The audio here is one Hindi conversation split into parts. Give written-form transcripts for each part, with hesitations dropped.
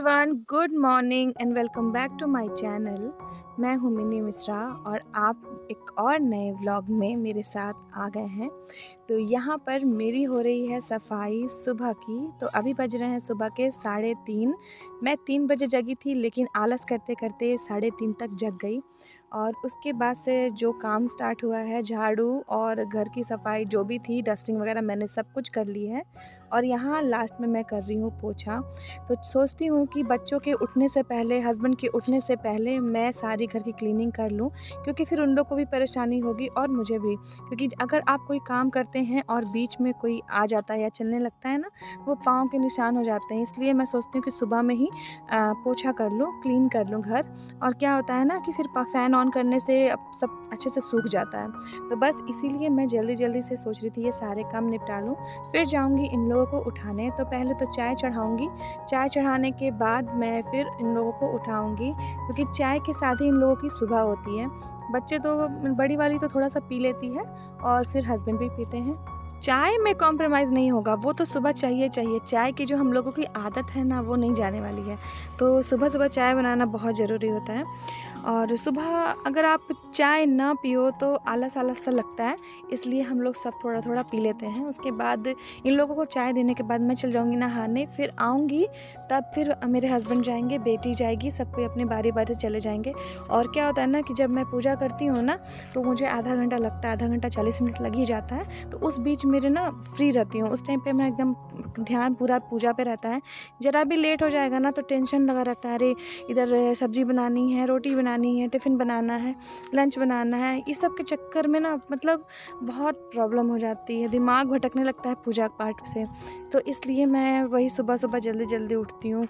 Everyone, good morning and welcome back to my channel. मैं हूँ मिनी मिश्रा और आप एक और नए व्लॉग में मेरे साथ आ गए हैं। तो यहाँ पर मेरी हो रही है सफाई सुबह की। तो अभी बज रहे हैं सुबह के 3:30। मैं 3 बजे जगी थी, लेकिन आलस करते करते 3:30 तक जग गई। और उसके बाद से जो काम स्टार्ट हुआ है, झाड़ू और घर की सफाई जो भी थी, डस्टिंग वगैरह मैंने सब कुछ कर ली है। और यहाँ लास्ट में मैं कर रही हूँ पोछा। तो सोचती हूँ कि बच्चों के उठने से पहले, हस्बैंड के उठने से पहले मैं सारी घर की क्लीनिंग कर लूँ, क्योंकि फिर उन लोग को भी परेशानी होगी और मुझे भी। क्योंकि अगर आप कोई काम करते हैं और बीच में कोई आ जाता है या चलने लगता है ना, वो पाँव के निशान हो जाते हैं। इसलिए मैं सोचती हूँ कि सुबह में ही पोछा कर लूँ, क्लीन कर लूँ घर। और क्या होता है ना कि फिर फ़ैन ऑन करने से सब अच्छे से सूख जाता है। तो बस इसीलिए मैं जल्दी जल्दी से सोच रही थी ये सारे काम निपटा लूँ, फिर जाऊँगी इन लोगों को उठाने। तो पहले तो चाय चढ़ाऊँगी, चाय चढ़ाने के बाद मैं फिर इन लोगों को उठाऊँगी, क्योंकि चाय के साथ ही इन लोगों की सुबह होती है। बच्चे तो, बड़ी वाली तो थोड़ा-सा पी लेती है और फिर हस्बैंड भी पीते हैं। चाय में कॉम्प्रोमाइज़ नहीं होगा, वो तो सुबह चाहिए चाहिए। चाय की जो हम लोगों की आदत है ना, वो नहीं जाने वाली है। तो सुबह-सुबह चाय बनाना बहुत ज़रूरी होता है। और सुबह अगर आप चाय ना पियो तो आलस-आलस सा लगता है, इसलिए हम लोग सब थोड़ा-थोड़ा पी लेते हैं। उसके बाद इन लोगों को चाय देने के बाद मैं चल जाऊँगी नहाने, फिर आऊँगी, तब फिर मेरे हस्बैंड जाएँगे, बेटी जाएगी, सब कोई अपनी बारी-बारी से चले जाएँगे। और क्या होता है ना कि जब मैं पूजा करती हूँ ना, तो मुझे आधा घंटा लगता है, आधा घंटा 40 मिनट लग ही जाता है। तो उस बीच मेरे ना फ्री रहती हूँ, उस टाइम पे मैं एकदम ध्यान पूरा पूजा पे रहता है। ज़रा भी लेट हो जाएगा ना तो टेंशन लगा रहता है, अरे इधर सब्ज़ी बनानी है, रोटी बनानी है, टिफ़िन बनाना है, लंच बनाना है। इस सब के चक्कर में ना मतलब बहुत प्रॉब्लम हो जाती है, दिमाग भटकने लगता है पूजा पाठ से। तो इसलिए मैं वही सुबह-सुबह जल्दी-जल्दी उठती हूँ।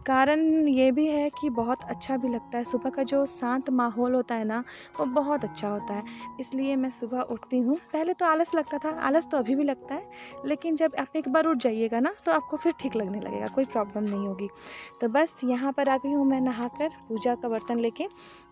कारण ये भी है कि बहुत अच्छा भी लगता है, सुबह का जो शांत माहौल होता है ना, वो बहुत अच्छा होता है। इसलिए मैं सुबह उठती हूँ। पहले तो आलस लगता था, आलस तो अभी भी लगता है, लेकिन जब आप एक बार उठ जाइएगा ना, तो आपको फिर ठीक लगने लगेगा, कोई प्रॉब्लम नहीं होगी। तो बस यहाँ पर आ गई हूँ मैं नहाकर, पूजा का बर्तन लेके।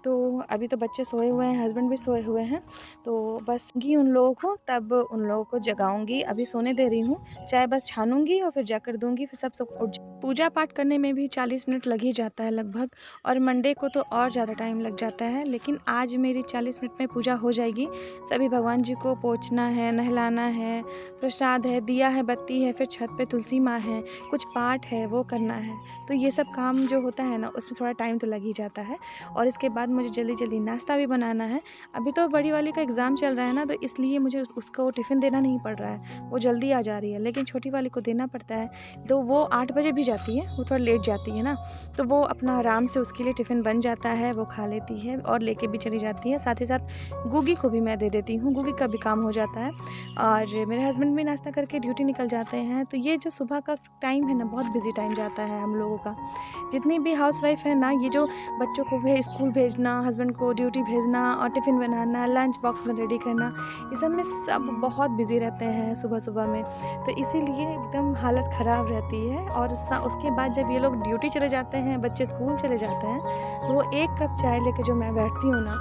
तो अभी तो बच्चे सोए हुए हैं, हस्बैंड भी सोए हुए हैं, तो बस गी उन लोगों को, तब उन लोगों को जगाऊँगी। अभी सोने दे रही हूँ, चाय बस छानूँगी और फिर जाकर दूँगी, फिर सब उठ पूजा पाठ करने में भी 40 मिनट लग ही जाता है लगभग। और मंडे को तो और ज़्यादा टाइम लग जाता है, लेकिन आज मेरी 40 मिनट में पूजा हो जाएगी। सभी भगवान जी को पोंछना है, नहलाना है, प्रसाद है, दिया है, बत्ती है, फिर छत पे तुलसी माँ है, कुछ पाठ है, वो करना है। तो ये सब काम जो होता है ना, उसमें थोड़ा टाइम तो लग ही जाता है। और इसके बाद मुझे जल्दी-जल्दी नाश्ता भी बनाना है। अभी तो बड़ी वाली का एग्ज़ाम चल रहा है ना, तो इसलिए मुझे उसको टिफ़िन देना नहीं पड़ रहा है, वो जल्दी आ जा रही है। लेकिन छोटी वाली को देना पड़ता है, तो वो 8 बजे भी जाती है, वो थोड़ा लेट जाती है ना, तो वो अपना आराम से उसके लिए टिफ़िन बन जाता है, वो खा लेती है और लेके भी चली जाती है। साथ ही साथ गुगी को भी मैं दे देती हूँ, गुगी का भी काम हो जाता है। और मेरे हस्बैंड भी नाश्ता करके ड्यूटी निकल जाते हैं। तो ये जो सुबह का टाइम है ना, बहुत बिज़ी टाइम जाता है हम लोगों का। जितनी भी हाउसवाइफ़ है ना, ये जो बच्चों को स्कूल भेजना, हस्बैंड को ड्यूटी भेजना और टिफ़िन बनाना, लंच बॉक्स में रेडी करना, ये सब में सब बहुत बिज़ी रहते हैं सुबह-सुबह में। तो इसीलिए एकदम हालत ख़राब रहती है। और उसके बाद जब ये लोग ड्यूटी चले जाते हैं, बच्चे स्कूल चले जाते हैं, तो वो 1 कप चाय लेके जो मैं बैठती हूँ ना,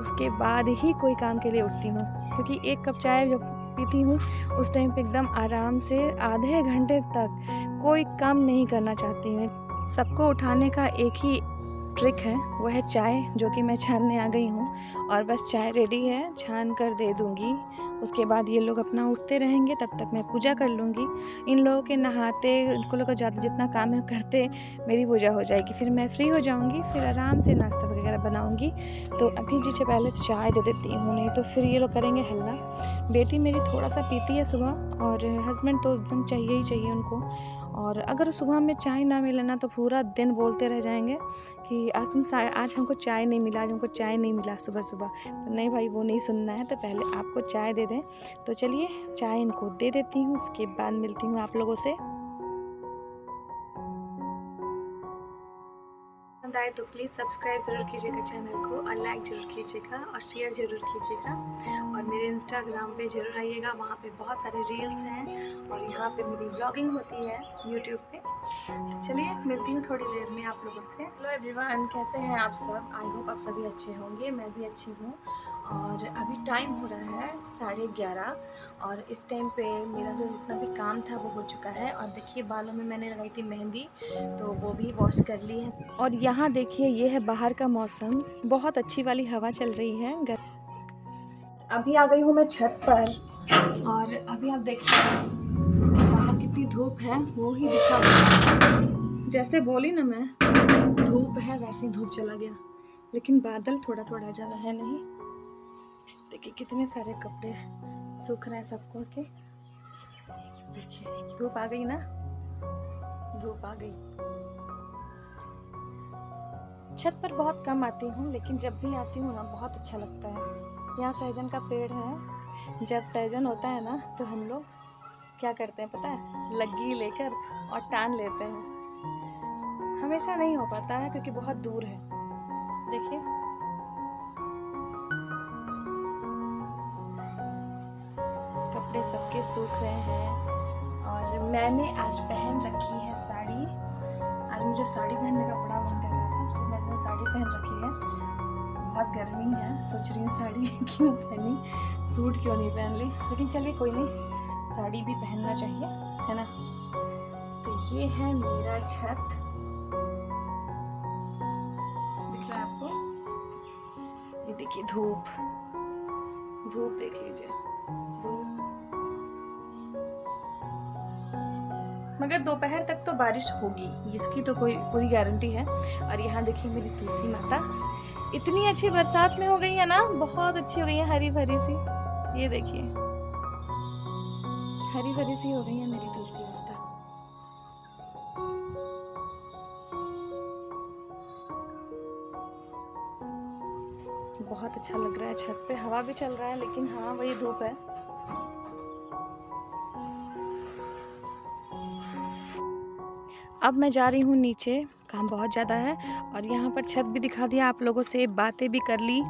उसके बाद ही कोई काम के लिए उठती हूँ। क्योंकि 1 कप चाय जब पीती हूँ, उस टाइम पे एकदम आराम से आधे घंटे तक कोई काम नहीं करना चाहती मैं। सबको उठाने का एक ही ट्रिक है, वो है चाय, जो कि मैं छानने आ गई हूँ। और बस चाय रेडी है, छान कर दे दूँगी। उसके बाद ये लोग अपना उठते रहेंगे, तब तक मैं पूजा कर लूँगी। इन लोगों के नहाते, इनको लोग को ज़्यादा जितना काम है करते मेरी पूजा हो जाएगी। फिर मैं फ्री हो जाऊँगी, फिर आराम से नाश्ता वगैरह बनाऊँगी। तो अभी जी पहले चाय दे देती हूँ, नहीं तो फिर ये लोग करेंगे हल्ला। बेटी मेरी थोड़ा-सा पीती है सुबह, और हस्बैंड तो एकदम चाहिए ही चाहिए उनको। और अगर सुबह में चाय ना मिले ना, तो पूरा दिन बोलते रह जाएँगे कि आज हमको चाय नहीं मिला, आज हमको चाय नहीं मिला सुबह-सुबह। तो नहीं भाई, वो नहीं सुनना है, तो पहले आपको चाय दे दें। तो चलिए चाय इनको दे देती हूँ, उसके बाद मिलती हूँ आप लोगों से। पसंद आए तो प्लीज़ सब्सक्राइब ज़रूर कीजिएगा चैनल को, और लाइक ज़रूर कीजिएगा और शेयर ज़रूर कीजिएगा। और मेरे इंस्टाग्राम पे ज़रूर आइएगा, वहाँ पे बहुत सारे रील्स हैं, और यहाँ पे मेरी ब्लॉगिंग होती है यूट्यूब पे। चलिए मिलती हूँ थोड़ी देर में आप लोगों से। हेलो एवरीवन, कैसे हैं आप सब? आई होप आप सभी अच्छे होंगे, मैं भी अच्छी हूँ। और अभी टाइम हो रहा है 11:30 और इस टाइम पे मेरा जो जितना भी काम था वो हो चुका है। और देखिए बालों में मैंने लगाई थी मेहंदी, तो वो भी वॉश कर ली है। और यहाँ देखिए ये है बाहर का मौसम, बहुत अच्छी वाली हवा चल रही है। अभी आ गई हूँ मैं छत पर और अभी आप देखिए बाहर कितनी धूप है वो ही दिखा। जैसे बोली ना मैं धूप है वैसे धूप चला गया, लेकिन बादल थोड़ा थोड़ा ज़्यादा है नहीं। देखिए कितने सारे कपड़े सूख रहे हैं सबको के। देखिए धूप आ गई ना, धूप आ गई। छत पर बहुत कम आती हूँ, लेकिन जब भी आती हूँ ना बहुत अच्छा लगता है। यहाँ सहजन का पेड़ है, जब सहजन होता है ना तो हम लोग क्या करते हैं पता है, लग्गी लेकर और टान लेते हैं। हमेशा नहीं हो पाता है क्योंकि बहुत दूर है। देखिए कपड़े सबके सूख रहे हैं और मैंने आज पहन रखी है साड़ी। आज मुझे साड़ी पहनने का बड़ा मन कर रहा था तो मैंने साड़ी पहन रखी है। बहुत गर्मी है, सोच रही हूँ साड़ी क्यों पहनी, सूट क्यों नहीं पहन ली, लेकिन चलिए कोई नहीं, साड़ी भी पहनना चाहिए, है ना। तो ये है मेरा छत, दिख रहा है आपको? ये देखिए धूप, धूप देख लीजिए, धूप। मगर दोपहर तक तो बारिश होगी, इसकी तो कोई पूरी गारंटी है। और यहाँ देखिए मेरी तुलसी माता, इतनी अच्छी बरसात में हो गई है ना, बहुत अच्छी हो गई है, हरी भरी सी। ये देखिए हरी भरी सी हो गई है मेरी तुलसी माता। बहुत अच्छा लग रहा है, छत पे हवा भी चल रहा है, लेकिन हाँ वही धूप है। अब मैं जा रही हूँ नीचे, काम बहुत ज़्यादा है। और यहाँ पर छत भी दिखा दिया आप लोगों से, बातें भी कर ली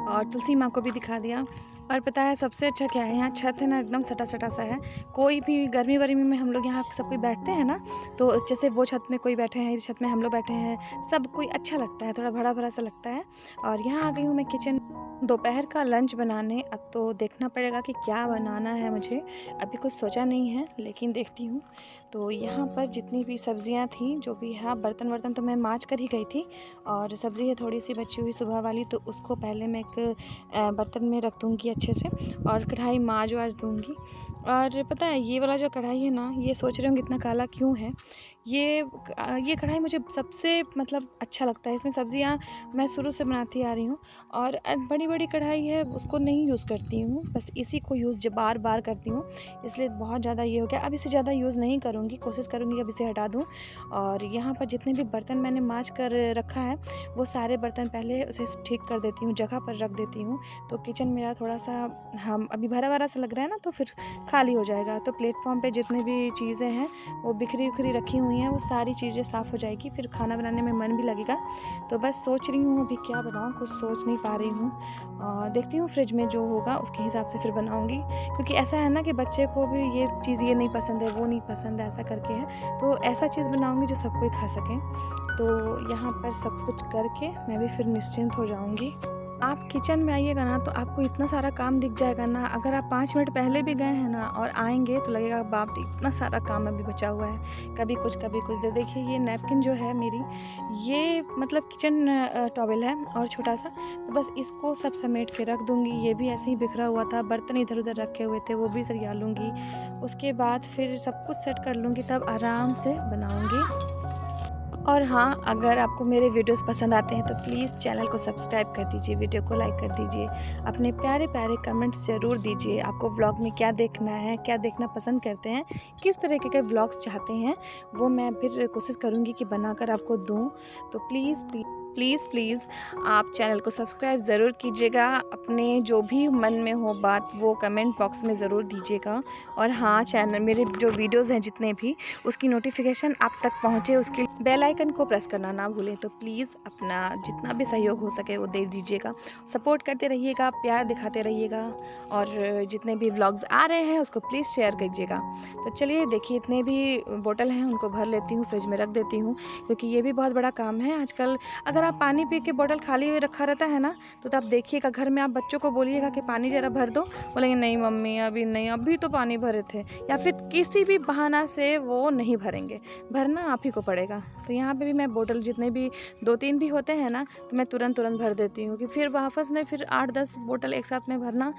और तुलसी माँ को भी दिखा दिया। और पता है सबसे अच्छा क्या है, यहाँ छत है ना एकदम सटा सटा सा है। कोई भी गर्मी वर्मी में हम लोग यहाँ सब कोई बैठते हैं ना, तो जैसे वो छत में कोई बैठे हैं, इस छत में हम लोग बैठे हैं, सब कोई अच्छा लगता है, थोड़ा भरा भरा सा लगता है। और यहाँ आ गई हूँ मैं किचन, दोपहर का लंच बनाने। अब तो देखना पड़ेगा कि क्या बनाना है मुझे, अभी कुछ सोचा नहीं है, लेकिन देखती हूँ। तो यहाँ पर जितनी भी सब्जियाँ थी, जो भी है, बर्तन तो मैं मांज कर ही गई थी। और सब्ज़ी है थोड़ी सी बची हुई सुबह वाली, तो उसको पहले मैं एक बर्तन में रख दूँगी अच्छे से, और कढ़ाई मांज वाज दूँगी। और पता है ये वाला जो कढ़ाई है ना, ये सोच रहे होंगे इतना काला क्यों है। ये कढ़ाई मुझे सबसे मतलब अच्छा लगता है, इसमें सब्जियां मैं शुरू से बनाती आ रही हूँ। और बड़ी बड़ी कढ़ाई है उसको नहीं यूज़ करती हूँ, बस इसी को यूज़ बार बार करती हूँ, इसलिए बहुत ज़्यादा ये हो गया। अब इसे ज़्यादा यूज़ नहीं करूँगी, कोशिश करूँगी अब इसे हटा दूँ। और यहाँ पर जितने भी बर्तन मैंने मांज कर रखा है, वो सारे बर्तन पहले उसे ठीक कर देती हूँ, जगह पर रख देती हूँ। तो किचन मेरा थोड़ा सा हम अभी भरा भरा सा लग रहा है ना, तो फिर खाली हो जाएगा। तो प्लेटफॉर्म पे जितनी भी चीज़ें हैं वो बिखरी उखरी रखी हुई हैं, वो सारी चीज़ें साफ़ हो जाएगी, फिर खाना बनाने में मन भी लगेगा। तो बस सोच रही हूँ अभी क्या बनाऊँ, कुछ सोच नहीं पा रही हूँ। देखती हूँ फ्रिज में जो होगा उसके हिसाब से फिर बनाऊँगी, क्योंकि ऐसा है ना कि बच्चे को भी ये चीज़ ये नहीं पसंद है, वो नहीं पसंद है, ऐसा करके है। तो ऐसा चीज़ बनाऊँगी जो सब कोई खा सकें। तो यहाँ पर सब कुछ करके मैं भी फिर निश्चिंत हो जाऊँगी। आप किचन में आइएगा ना तो आपको इतना सारा काम दिख जाएगा ना, अगर आप 5 मिनट पहले भी गए हैं ना और आएँगे तो लगेगा बाप रे इतना सारा काम अभी बचा हुआ है, कभी कुछ कभी कुछ। देखिए ये नैपकिन जो है मेरी, ये मतलब किचन टॉवेल है और छोटा सा, तो बस इसको सब समेट के रख दूँगी। ये भी ऐसे ही बिखरा हुआ था, बर्तन इधर उधर रखे हुए थे, वो भी सरिया लूँगी। उसके बाद फिर सब कुछ सेट कर लूँगी, तब आराम से बनाऊँगी। और हाँ, अगर आपको मेरे वीडियोस पसंद आते हैं तो प्लीज़ चैनल को सब्सक्राइब कर दीजिए, वीडियो को लाइक कर दीजिए, अपने प्यारे प्यारे कमेंट्स ज़रूर दीजिए। आपको व्लॉग में क्या देखना है, क्या देखना पसंद करते हैं, किस तरीके के व्लॉग्स चाहते हैं, वो मैं फिर कोशिश करूँगी कि बनाकर आपको दूँ। तो प्लीज़ प्लीज़ प्लीज़ आप चैनल को सब्सक्राइब ज़रूर कीजिएगा। अपने जो भी मन में हो बात वो कमेंट बॉक्स में ज़रूर दीजिएगा। और हाँ, चैनल मेरे जो वीडियोज़ हैं जितने भी, उसकी नोटिफिकेशन आप तक पहुँचे, उसके बेल आइकन को प्रेस करना ना भूलें। तो प्लीज़ अपना जितना भी सहयोग हो सके वो दे दीजिएगा, सपोर्ट करते रहिएगा, प्यार दिखाते रहिएगा। और जितने भी व्लॉग्स आ रहे हैं उसको प्लीज़ शेयर कीजिएगा। तो चलिए देखिए, इतने भी बोतल हैं उनको भर लेती हूँ, फ्रिज में रख देती हूँ, क्योंकि ये भी बहुत बड़ा काम है आजकल। अगर अगर आप पानी पी के बॉटल खाली हुए रखा रहता है ना, तो आप देखिएगा घर में आप बच्चों को बोलिएगा कि पानी ज़रा भर दो, बोलेंगे नहीं मम्मी अभी नहीं, अभी तो पानी भरे थे, या फिर किसी भी बहाना से वो नहीं भरेंगे, भरना आप ही को पड़ेगा। तो यहाँ पे भी मैं बॉटल जितने भी 2-3 भी होते हैं ना, तो मैं तुरंत भर देती हूँ कि फिर वापस में फिर 8-10 बॉटल एक साथ में भरना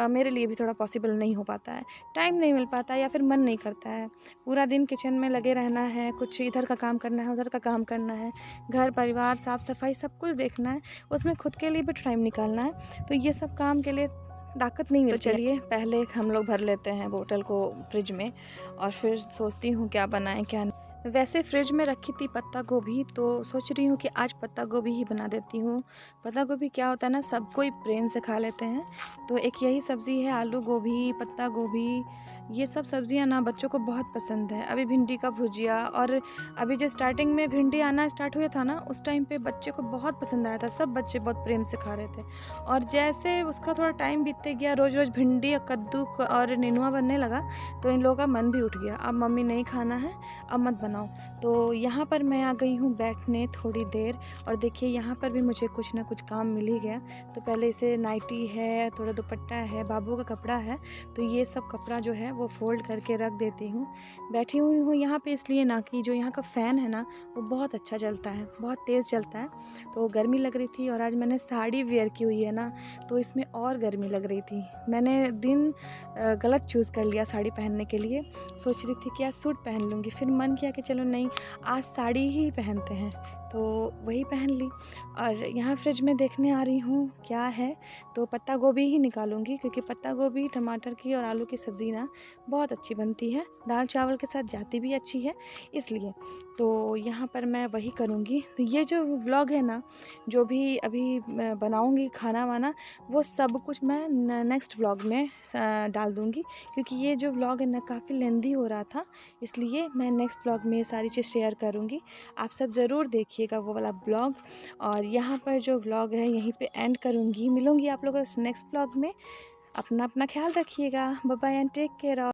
मेरे लिए भी थोड़ा पॉसिबल नहीं हो पाता है, टाइम नहीं मिल पाता है या फिर मन नहीं करता है। पूरा दिन किचन में लगे रहना है, कुछ इधर का काम करना है, उधर का काम करना है, घर परिवार साफ़ सफाई सब कुछ देखना है, उसमें खुद के लिए भी टाइम निकालना है, तो ये सब काम के लिए ताकत नहीं मिलती। तो चलिए पहले हम लोग भर लेते हैं बोतल को फ्रिज में और फिर सोचती हूँ क्या बनाएं क्या नहीं। वैसे फ्रिज में रखी थी पत्ता गोभी, तो सोच रही हूँ कि आज पत्ता गोभी ही बना देती हूँ। पत्ता गोभी क्या होता है ना, सब कोई प्रेम से खा लेते हैं, तो एक यही सब्ज़ी है, आलू गोभी, पत्ता गोभी, ये सब सब्जियां ना बच्चों को बहुत पसंद है। अभी भिंडी का भुजिया, और अभी जो स्टार्टिंग में भिंडी आना स्टार्ट हुआ था ना, उस टाइम पे बच्चे को बहुत पसंद आया था, सब बच्चे बहुत प्रेम से खा रहे थे। और जैसे उसका थोड़ा टाइम बीतते गया, रोज़ रोज़ भिंडी और कद्दू और नेनुआ बनने लगा, तो इन लोगों का मन भी उठ गया, अब मम्मी नहीं खाना है, अब मत बनाओ। तो यहाँ पर मैं आ गई हूँ बैठने थोड़ी देर, और देखिए यहाँ पर भी मुझे कुछ ना कुछ काम मिल ही गया। तो पहले इसे नाइटी है, थोड़ा दुपट्टा है, बाबू का कपड़ा है, तो ये सब कपड़ा जो है वो फ़ोल्ड करके रख देती हूँ। बैठी हुई हूँ यहाँ पे इसलिए ना कि जो यहाँ का फ़ैन है ना, वो बहुत अच्छा चलता है, बहुत तेज़ चलता है, तो गर्मी लग रही थी, और आज मैंने साड़ी वेयर की हुई है ना, तो इसमें और गर्मी लग रही थी। मैंने दिन गलत चूज़ कर लिया साड़ी पहनने के लिए, सोच रही थी कि आज सूट पहन लूँगी, फिर मन किया कि चलो नहीं, आज साड़ी ही पहनते हैं, तो वही पहन ली। और यहाँ फ्रिज में देखने आ रही हूँ क्या है, तो पत्ता गोभी ही निकालूंगी, क्योंकि पत्ता गोभी टमाटर की और आलू की सब्ज़ी ना बहुत अच्छी बनती है, दाल चावल के साथ जाती भी अच्छी है, इसलिए तो यहाँ पर मैं वही करूँगी। तो ये जो व्लॉग है ना, जो भी अभी मैं बनाऊँगी खाना वाना, वो सब कुछ मैं नेक्स्ट व्लॉग में डाल दूँगी, क्योंकि ये जो व्लॉग है ना काफ़ी लेंदी हो रहा था, इसलिए मैं नेक्स्ट व्लॉग में ये सारी चीज़ शेयर करूँगी। आप सब ज़रूर देखिएगा वो वाला ब्लॉग। और यहाँ पर जो व्लॉग है यहीं पे एंड करूँगी, मिलूँगी आप लोगों से नेक्स्ट व्लॉग में। अपना ख्याल रखिएगा, bye bye and take care.